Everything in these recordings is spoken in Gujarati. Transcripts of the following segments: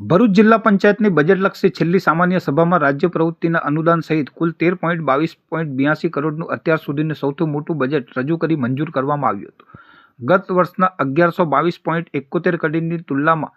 ભરૂચ જિલ્લા પંચાયતની બજેટલક્ષી છેલ્લી સામાન્ય સભામાં રાજ્ય પ્રવૃત્તિના અનુદાન સહિત કુલ 13.22.82 કરોડનું અત્યાર સુધીનું સૌથી મોટું બજેટ રજૂ કરી મંજૂર કરવામાં આવ્યું હતું. ગત વર્ષના 1122.71 કરોડની તુલનામાં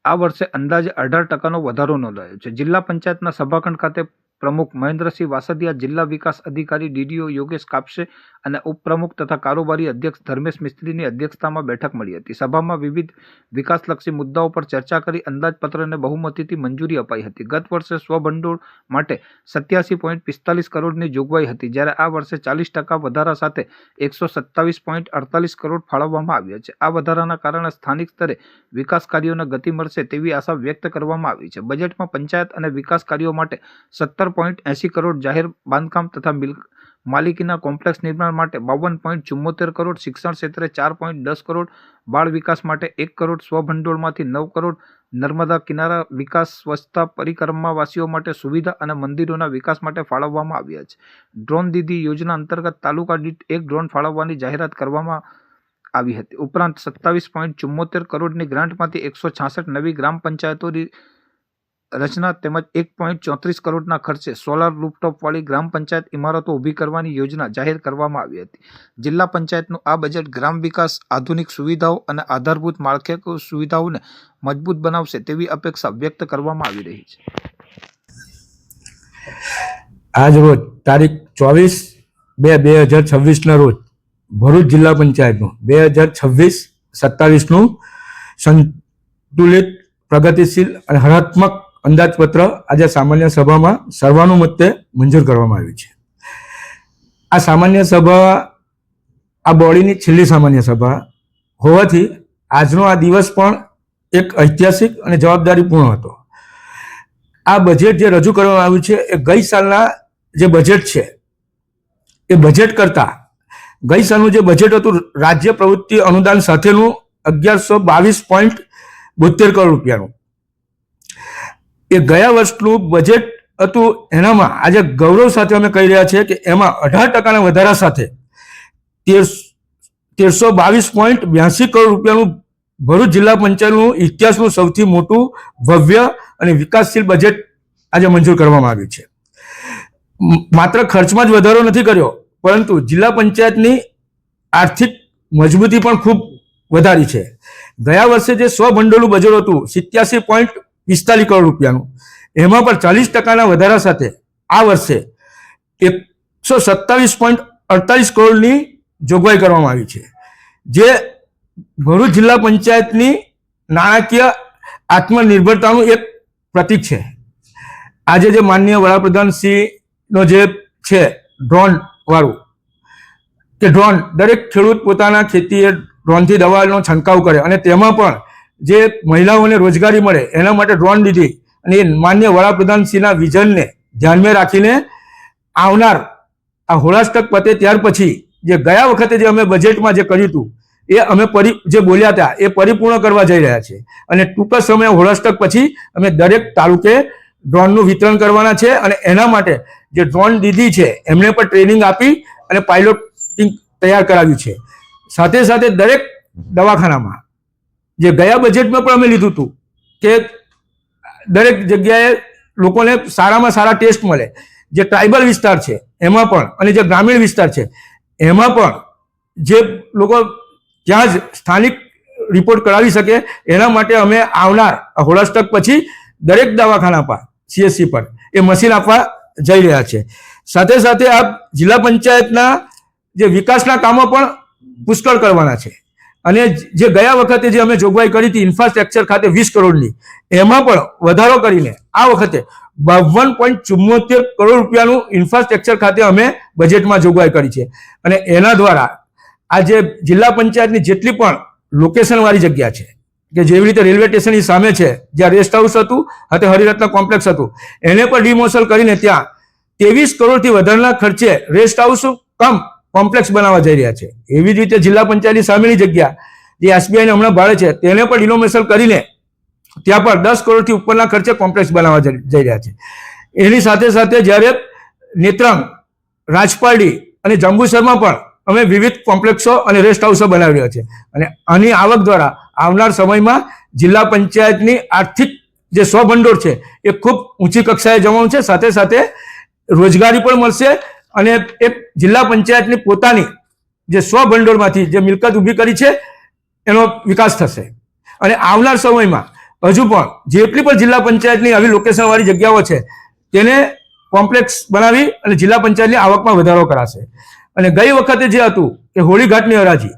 આ વર્ષે અંદાજે 18% વધારો નોંધાયો છે. જિલ્લા પંચાયતના સભાખંડ ખાતે પ્રમુખ મહેન્દ્રસિંહ વાસદિયા, જિલ્લા વિકાસ અધિકારી ડીડીઓ યોગેશ કાપસે અને ઉપપ્રમુખ તથા કારોબારી અધ્યક્ષ ધર્મેશ મિસ્ત્રીની અધ્યક્ષતામાં બેઠક મળી હતી. સભામાં વિવિધ વિકાસલક્ષી મુદ્દાઓ પર ચર્ચા કરી અંદાજપત્રને બહુમતીથી મંજૂરી અપાઈ હતી. ગત વર્ષે સ્વભંડોળ માટે 87.45 કરોડની જોગવાઈ હતી, જ્યારે આ વર્ષે 40% વધારા સાથે 127.48 કરોડ ફાળવવામાં આવ્યા છે. આ વધારાના કારણે સ્થાનિક સ્તરે વિકાસ કાર્યોને ગતિ મળશે તેવી આશા વ્યક્ત કરવામાં આવી છે. બજેટમાં પંચાયત અને વિકાસ કાર્યો માટે 17.80 કરોડ, જાહેર બાંધકામ તથા માલિકીના કોમ્પ્લેક્સ નિર્માણ માટે 52.74 કરોડ, શિક્ષણ ક્ષેત્રે 4.10 કરોડ, બાળ વિકાસ માટે 1 કરોડ, સ્વભંડોળમાંથી 9 કરોડ, નર્મદા કિનારા વિકાસ, સ્વચ્છતા, પરિક્રમાવાસીઓ માટે સુવિધા અને મંદિરોના વિકાસ માટે ફાળવવામાં આવ્યા છે. ડ્રોન દીદી યોજના અંતર્ગત તાલુકા દીઠ 1 ડ્રોન ફાળવવાની જાહેરાત કરવામાં આવી હતી. ઉપરાંત 27.74 કરોડની ગ્રાન્ટમાંથી 166 નવી ગ્રામ પંચાયતોની રચના તેમજ 1.34 કરોડના ખર્ચે સોલાર રૂફટોપવાળી ગ્રામ પંચાયત ઇમારતો ઊભી કરવાની યોજના જાહેર કરવામાં આવી હતી. જિલ્લા પંચાયતનું આ બજેટ ગ્રામ વિકાસ, આધુનિક સુવિધાઓ અને આધારભૂત માળખાકીય સુવિધાઓને મજબૂત બનાવશે તેવી અપેક્ષા વ્યક્ત કરવામાં આવી રહી છે. આજ રોજ તારીખ 24/2/2026 રોજ ભરૂચ જિલ્લા પંચાયતનું 2026-27નું સંતુલિત, પ્રગતિશીલ અને હરાત્મક અંદાજપત્ર આજે સામાન્ય સભામાં સર્વાનુમતે મંજૂર કરવામાં આવ્યું છે. આ સામાન્ય સભા આ બોડીની છેલ્લી સામાન્ય સભા હોવાથી આજનો આ દિવસ પણ એક ઐતિહાસિક અને જવાબદારીપૂર્ણ હતો. આ બજેટ જે રજૂ કરવામાં આવ્યું છે એ ગઈ સાલના જે બજેટ છે એ બજેટ કરતાં ગઈ સાલનું જે બજેટ હતું રાજ્ય પ્રવૃત્તિ અનુદાન સાથેનું 1122.72 કરોડ રૂપિયાનું, એ ગયા વર્ષનું બજેટ હતું એનામાં આજે ગૌરવ સાથે અમે કહી રહ્યા છીએ કે એમાં 18% વધારા સાથે 1322.82 કરોડ રૂપિયાનું ભરૂચ જિલ્લા પંચાયતનું ઇતિહાસનું સૌથી મોટું, ભવ્ય અને વિકાસશીલ બજેટ આજે મંજૂર કરવામાં આવ્યું છે. માત્ર ખર્ચમાં જ વધારો નથી કર્યો, પરંતુ જિલ્લા પંચાયતની આર્થિક મજબૂતી પણ ખૂબ વધારી છે. ગયા વર્ષે જે સ્વભંડોળનું બજેટ હતું 87.45 કરોડ રૂપિયાનું, એમાં પણ 40%ના વધારા સાથે આ વર્ષે 127.48 કરોડની જોગવાઈ કરવામાં આવી છે, જે ભરૂચ જિલ્લા પંચાયતની નાણાકીય આત્મનિર્ભરતાનું એક પ્રતીક છે. આજે જે માનનીય વડાપ્રધાનશ્રીનો જે છે ડ્રોન વાળું કે ડ્રોન દરેક ખેડૂત પોતાના ખેતીએ ડ્રોનથી દવાનો છંટકાવ કરે અને તેમાં પણ જે મહિલાઓને રોજગારી મળે એના માટે ડ્રોન દીધી અને એ માનનીય વડાપ્રધાનશ્રીના વિઝનને ધ્યાનમાં રાખીને આવનાર આ હોળાષ્ટક પતે ત્યાર પછી જે ગયા વખતે જે અમે બજેટમાં જે કર્યું હતું એ અમે જે બોલ્યા હતા એ પરિપૂર્ણ કરવા જઈ રહ્યા છે. અને ટૂંક સમયે હોળાષ્ટક પછી અમે દરેક તાલુકે ડ્રોનનું વિતરણ કરવાના છે અને એના માટે જે ડ્રોન દીદી છે એમને પણ ટ્રેનિંગ આપી અને પાયલોટિંગ તૈયાર કરાવ્યું છે. સાથે સાથે દરેક દવાખાનામાં જે ગયા બજેટમાં પણ અમે લીધું હતું કે દરેક જગ્યાએ લોકોને સારામાં સારા ટેસ્ટ મળે, જે ટ્રાઇબલ વિસ્તાર છે એમાં પણ અને જે ગ્રામીણ વિસ્તાર છે એમાં પણ જે લોકો ત્યાં જ સ્થાનિક રિપોર્ટ કરાવી શકે એના માટે અમે આવનાર હોળાષ્ટક પછી દરેક દવાખાના પર CSC પર એ મશીન આપવા જઈ રહ્યા છે. સાથે સાથે આ જિલ્લા પંચાયતના જે વિકાસના કામો પણ પુષ્કળ કરવાના છે અને જે ગયા વખતે જે અમે જોગવાઈ કરી હતી ઇન્ફ્રાસ્ટ્રક્ચર ખાતે 20 કરોડની, એમાં પણ વધારો કરીને આ વખતે 52.74 કરોડ રૂપિયાનું ઇન્ફ્રાસ્ટ્રક્ચર ખાતે અમે બજેટમાં જોગવાઈ કરી છે. અને એના દ્વારા આ જે જિલ્લા પંચાયતની જેટલી પણ લોકેશનવાળી જગ્યા છે કે જેવી રીતે રેલવે સ્ટેશનની સામે છે જ્યાં રેસ્ટ હાઉસ હતું અને હરિરત્ન કોમ્પ્લેક્સ હતું, એને પણ ડિમોસલ કરીને ત્યાં 23 કરોડથી વધારાના ખર્ચે રેસ્ટ હાઉસ કમ કોમ્પ્લેક્સ બનાવવા જઈ રહ્યા છે. એવી જ રીતે જિલ્લા પંચાયતની સામેની જગ્યા જે SBI ને હમણાં ભાડે છે તેને પણ ડિનોમિનેશન કરીને ત્યાં પણ 10 કરોડથી ઉપરના ખર્ચે કોમ્પ્લેક્સ બનાવવા જઈ રહ્યા છે. એની સાથે સાથે જ્યારે નેત્રંગ, રાજપારડી અને જંબુસરમાં પણ અમે વિવિધ કોમ્પ્લેક્સો અને રેસ્ટ હાઉસો બનાવી રહ્યા છે અને આની આવક દ્વારા આવનાર સમયમાં જિલ્લા પંચાયતની આર્થિક જે સ્વભંડોળ છે એ ખૂબ ઊંચી કક્ષાએ જવાનું છે. સાથે સાથે રોજગારી પણ મળશે અને એક જિલ્લા પંચાયતની પોતાની જે સ્વભંડોળમાંથી જે મિલકત ઊભી કરી છે એનો વિકાસ થશે. અને આવનાર સમયમાં હજુ પણ જેટલી પણ જિલ્લા પંચાયતની આવી લોકેશન વાળી જગ્યાઓ છે તેને કોમ્પ્લેક્સ બનાવી અને જિલ્લા પંચાયતની આવકમાં વધારો કરાશે. અને ગઈ વખતે જે હતું કે હોળીઘાટની હરાજી,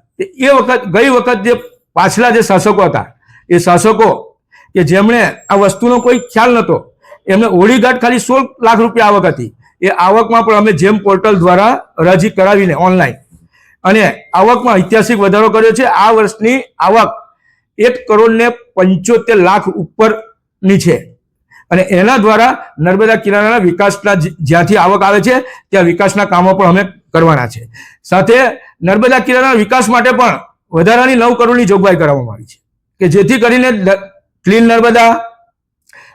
ગઈ વખત જે પાછલા જે શાસકો હતા એ શાસકો કે જેમણે આ વસ્તુનો કોઈ ખ્યાલ નહોતો, એમને હોળીઘાટ ખાલી 16 લાખ રૂપિયા આવક હતી. એ આવકમાં પણ અમે જેમ પોર્ટલ દ્વારા હરાજી કરાવીને ઓનલાઈન અને આવકમાં ઐતિહાસિક વધારો કર્યો છે. આ વર્ષની આવક 1,75,00,000 ઉપરની છે. અને એના દ્વારા નર્મદા કિનારાના વિકાસના જ્યાંથી આવક આવે છે ત્યાં વિકાસના કામો પણ અમે કરવાના છે. સાથે નર્મદા કિનારાના વિકાસ માટે પણ વધારાની 9 કરોડની જોગવાઈ કરવામાં આવી છે કે જેથી કરીને ક્લીન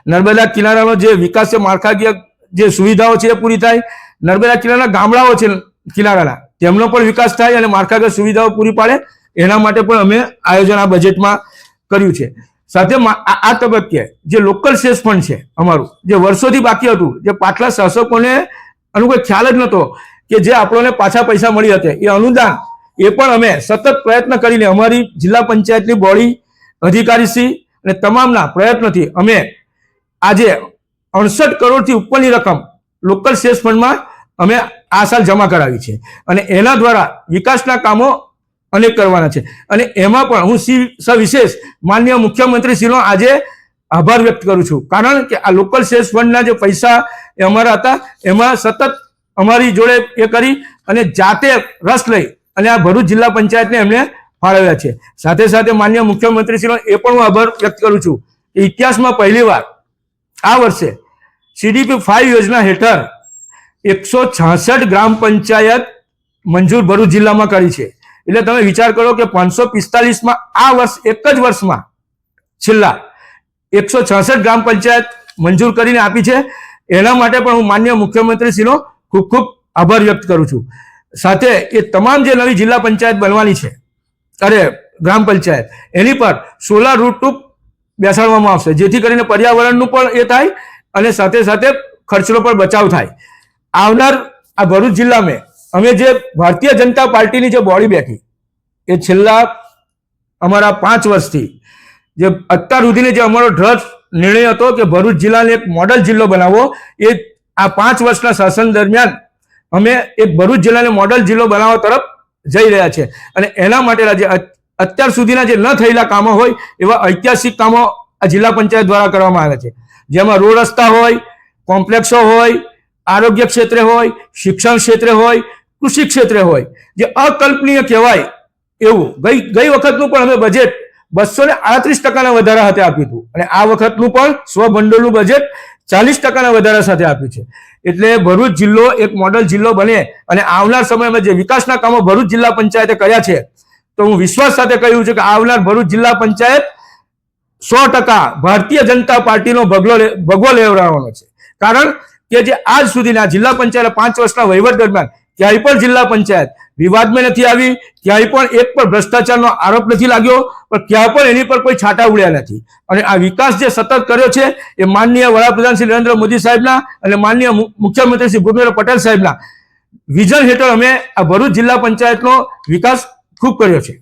નર્મદા કિનારાનો જે વિકાસ છે, માળખાકીય જે સુવિધાઓ છે એ પૂરી થાય. નર્મદા કિનારાના ગામડાઓ છે કિનારાના, તેમનો પણ વિકાસ થાય અને માળખાકીય સુવિધાઓ પૂરી પાડે. એના માટે પણ અમે આયોજન આ બજેટમાં કર્યું છે. સાથે આ તબક્કે જે લોકલ સેસ ફંડ છે અમારું, જે વર્ષોથી બાકી હતું, જે પાછલા શાસકોને આનો કોઈ ખ્યાલ જ નહોતો કે જે આપણને પાછા પૈસા મળી હતી, એ અનુદાન એ પણ અમે સતત પ્રયત્ન કરીને અમારી જિલ્લા પંચાયતની બોડી અધિકારીશ્રી અને તમામના પ્રયત્નોથી અમે આજે 68 કરોડથી ઉપરની રકમ લોકલ સેસ ફંડમાં અમે આ સાલ જમા કરાવી છે. અને એના દ્વારા વિકાસના કામો અનેક કરવાના છે. અને એમાં પણ હું સવિશેષ માનનીય મુખ્યમંત્રીશ્રીનો આજે આભાર વ્યક્ત કરું છું. કારણ કે આ લોકલ સેસ ફંડના જે પૈસા એ અમારા હતા એમાં સતત અમારી જોડે એ કરી અને જાતે રસ લઈ અને આ ભરૂચ જિલ્લા પંચાયતને એમને ફાળવ્યા છે. સાથે સાથે માનનીય મુખ્યમંત્રીશ્રીનો એ પણ હું આભાર વ્યક્ત કરું છું કે ઇતિહાસમાં પહેલીવાર આ વર્ષે CDP 5 યોજના હેઠળ 166 ગ્રામ પંચાયત મંજૂર ભરૂચ જિલ્લામાં કરી છે. એટલે તમે વિચાર કરો કે 545માં આ વર્ષ એક જ વર્ષમાં છેલ્લા 166 ગ્રામ પંચાયત મંજૂર કરીને આપી છે. એના માટે પણ હું માનનીય મુખ્યમંત્રીશ્રીનો ખૂબ ખૂબ આભાર વ્યક્ત કરું છું. સાથે એ તમામ જે નવી જિલ્લા પંચાયત બનવાની છે, ગ્રામ પંચાયત, એની પર સોલાર રૂફટોપ બેસાડવામાં આવશે જેથી કરીને પર્યાવરણનું પણ એ થાય અને સાથે સાથે ખર્ચનો પણ બચાવ થાય. આવનાર આ ભરૂચ જિલ્લામાં અમે જે ભારતીય જનતા પાર્ટીની જે બોડી બેઠી એ છેલ્લા અમારા 5 વર્ષથી જે અત્યાર સુધીને જે અમારો દ્રઢ નિર્ણય હતો કે ભરૂચ જિલ્લાને એક મોડલ જિલ્લો બનાવવો, એ આ 5 વર્ષના શાસન દરમિયાન અમે એક ભરૂચ જિલ્લાને મોડલ જિલ્લો બનાવવા તરફ જઈ રહ્યા છે. અને એના માટેના જે અત્યાર સુધીના જે ન થયેલા કામો હોય એવા ઐતિહાસિક કામો આ જિલ્લા પંચાયત દ્વારા કરવામાં આવ્યા છે. જેમાં રોડ રસ્તા હોય, કોમ્પ્લેક્સો હોય, આરોગ્ય ક્ષેત્રે હોય, શિક્ષણ ક્ષેત્રે હોય, કૃષિ ક્ષેત્રે હોય, જે અકલ્પનીય કહેવાય એવું ગઈ વખતનું પણ અમે બજેટ 238% વધારા સાથે આપ્યું હતું અને આ વખતનું પણ સ્વભંડોળનું બજેટ 40% વધારા સાથે આપ્યું છે. એટલે ભરૂચ જિલ્લો એક મોડલ જિલ્લો બને અને આવનાર સમયમાં જે વિકાસના કામો ભરૂચ જિલ્લા પંચાયતે કર્યા છે, તો હું વિશ્વાસ સાથે કહ્યું છું કે આવનાર ભરૂચ જિલ્લા પંચાયત 100% ભારતીય જનતા પાર્ટીનો ભગવો લેવડાવવાનો છે. કારણ કે જે આજ સુધીના જિલ્લા પંચાયત 5 વર્ષના વહીવટ દરમિયાન ક્યાંય પણ જિલ્લા પંચાયત વિવાદમાં નથી આવી, ક્યાંય પણ એક પણ ભ્રષ્ટાચારનો આરોપ નથી લાગ્યો, પણ ક્યાં પણ એની પર કોઈ છાંટા ઉડ્યા નથી. અને આ વિકાસ જે સતત કર્યો છે એ માનનીય વડાપ્રધાન શ્રી નરેન્દ્ર મોદી સાહેબના અને માનનીય મુખ્યમંત્રી શ્રી ભૂપેન્દ્ર પટેલ સાહેબના વિઝન હેઠળ અમે આ ભરૂચ જિલ્લા પંચાયતનો વિકાસ ખૂબ કર્યો છે.